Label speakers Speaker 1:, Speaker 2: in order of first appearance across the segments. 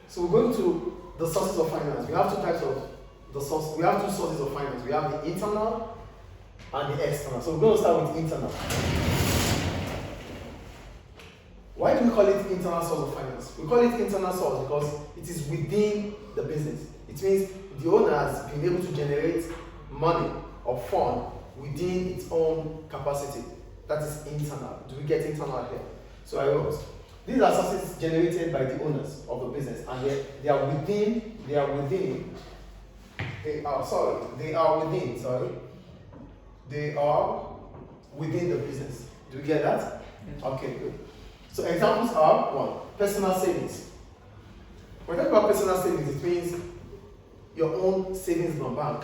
Speaker 1: So we're going to the sources of finance. We have two types of the source. We have two sources of finance. We have the internal and the external. So we're going to start with internal. Why do we call it internal source of finance? We call it internal source because it is within the business. It means the owner has been able to generate money or fund within its own capacity. That is internal. Do we get internal here? So I wrote, these are sources generated by the owners of the business, and they are within the business. Do you get that? Yes. Okay, good. So examples are, one, personal savings. When we talk about personal savings, it means your own savings in a bank.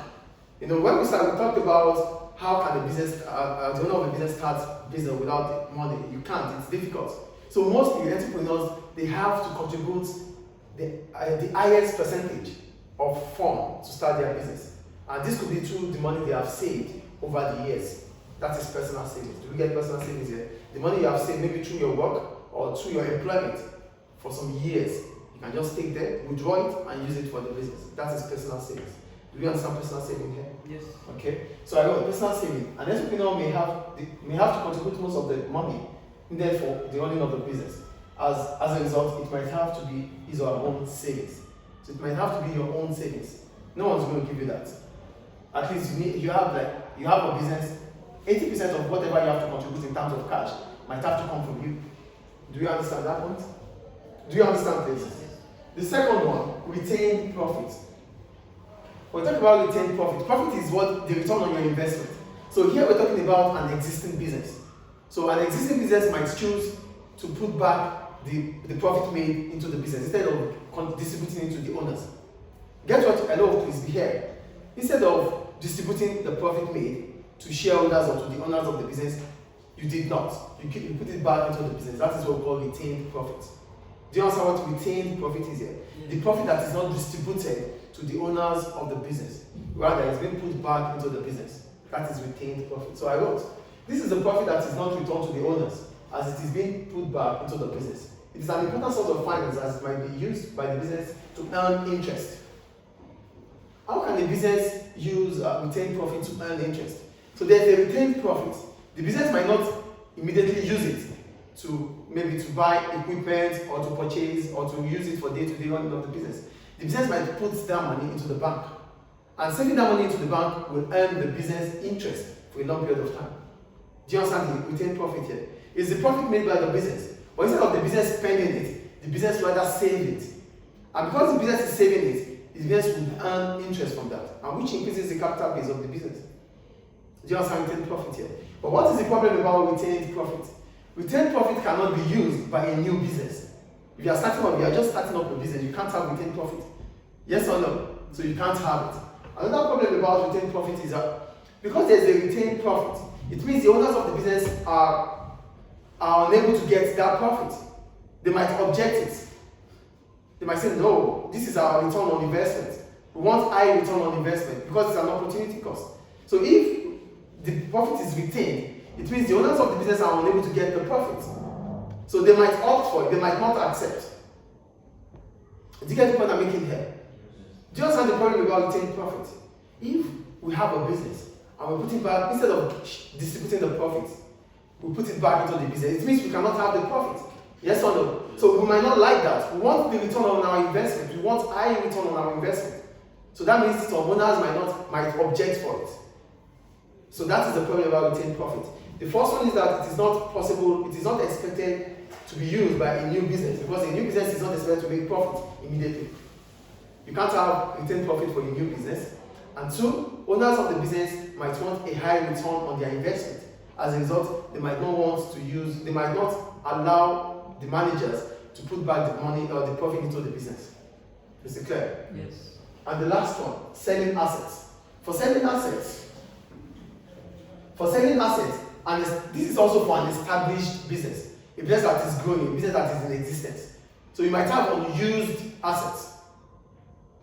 Speaker 1: You know, when we talked about how can the business, the owner of the business start business without money. You can't, it's difficult. So mostly entrepreneurs, they have to contribute the highest percentage of funds to start their business. And this could be through the money they have saved over the years. That is personal savings. Do we get personal savings here? The money you have saved maybe through your work or through your employment for some years. You can just take that, withdraw it, and use it for the business. That is personal savings. Do you understand personal saving here?
Speaker 2: Yes.
Speaker 1: Okay. So I got personal saving. An entrepreneur may have to contribute most of the money needed for the running of the business. As a result, it might have to be his or her own savings. So it might have to be your own savings. No one's going to give you that. At least you have a business. 80% of whatever you have to contribute in terms of cash might have to come from you. Do you understand that point? Do you understand this? The second one, retained profit. When we talk about retained profit, profit is what the return on your investment. So here we're talking about an existing business. So an existing business might choose to put back the profit made into the business instead of distributing it to the owners. Get what? Hello, please be here. Instead of distributing the profit made to shareholders or to the owners of the business, you did not. You put it back into the business. That is what we call retained profit. Do you understand what retained profit is here? The profit that is not distributed to the owners of the business, rather it's being put back into the business. That is retained profit. So I wrote, this is the profit that is not returned to the owners as it is being put back into the business. It is an important source of finance as it might be used by the business to earn interest. How can a business use retained profit to earn interest? So there's a retained profit. The business might not immediately use it to maybe to buy equipment or to purchase or to use it for day-to-day running of the business. The business might put that money into the bank. And saving that money into the bank will earn the business interest for a long period of time. Do you understand the retained profit here? It's the profit made by the business. But instead of the business spending it, the business rather save it. And because the business is saving it, the business will earn interest from that, and which increases the capital base of the business. Do you understand retained profit here? But what is the problem about retained profit? Retained profit cannot be used by a new business. If you are just starting up a business, you can't have retained profit. Yes or no? So you can't have it. Another problem about retained profit is that because there's a retained profit, it means the owners of the business are unable to get that profit. They might object it. They might say, no, this is our return on investment. We want high return on investment because it's an opportunity cost. So if the profit is retained, it means the owners of the business are unable to get the profit. So they might opt for it, they might not accept. Do you get the point I'm making here? Do you understand the problem about retained profit? If we have a business and we put it back, instead of distributing the profit, we put it back into the business, it means we cannot have the profit. Yes or no? So we might not like that. We want the return on our investment. We want high return on our investment. So that means some owners might object for it. So that is the problem about retained profit. The first one is that it is not possible, it is not expected to be used by a new business because a new business is not expected to make profit immediately. You can't have retained profit for a new business. And two, owners of the business might want a high return on their investment. As a result, they might not allow the managers to put back the money or the profit into the business. Is it clear?
Speaker 2: Yes.
Speaker 1: And the last one, selling assets. For selling assets, and this is also for an established business, a business that is growing, a business that is in existence. So you might have unused assets,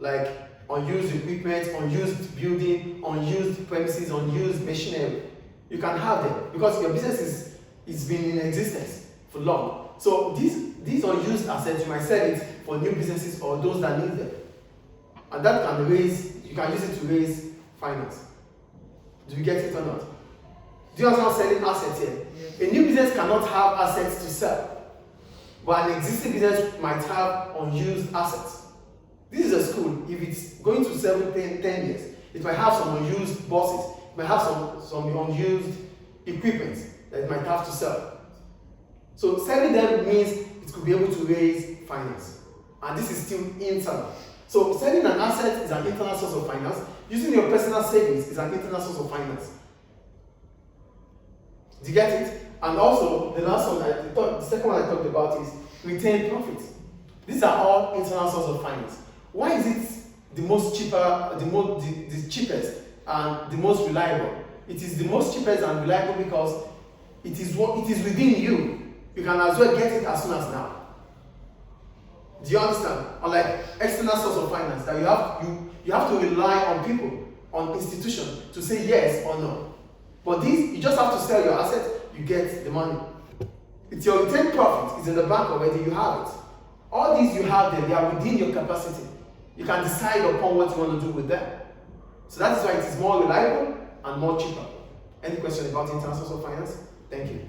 Speaker 1: like unused equipment, unused building, unused premises, unused machinery. You can have them because your business is been in existence for long. So these unused assets, you might sell it for new businesses or those that need them. And that can raise, you can use it to raise finance. Do you get it or not? Do you understand selling assets here? Yes. A new business cannot have assets to sell, but an existing business might have unused assets. This is a school. If it's going to 10 years, it might have some unused buses, it might have some unused equipment that it might have to sell. So selling them means it could be able to raise finance. And this is still internal. So selling an asset is an internal source of finance. Using your personal savings is an internal source of finance. Do you get it? And also, the last one, the second one I talked about is retained profits. These are all internal sources of finance. Why is it the most cheaper, the cheapest and the most reliable? It is the most cheapest and reliable because it is within you. You can as well get it as soon as now. Do you understand? Unlike external source of finance that you have to rely on people, on institutions to say yes or no. But this, you just have to sell your asset, you get the money. It's your retained profit, it's in the bank already, you have it. All these you have there, they are within your capacity. You can decide upon what you want to do with them. So that is why it is more reliable and more cheaper. Any question about internal source of finance? Thank you.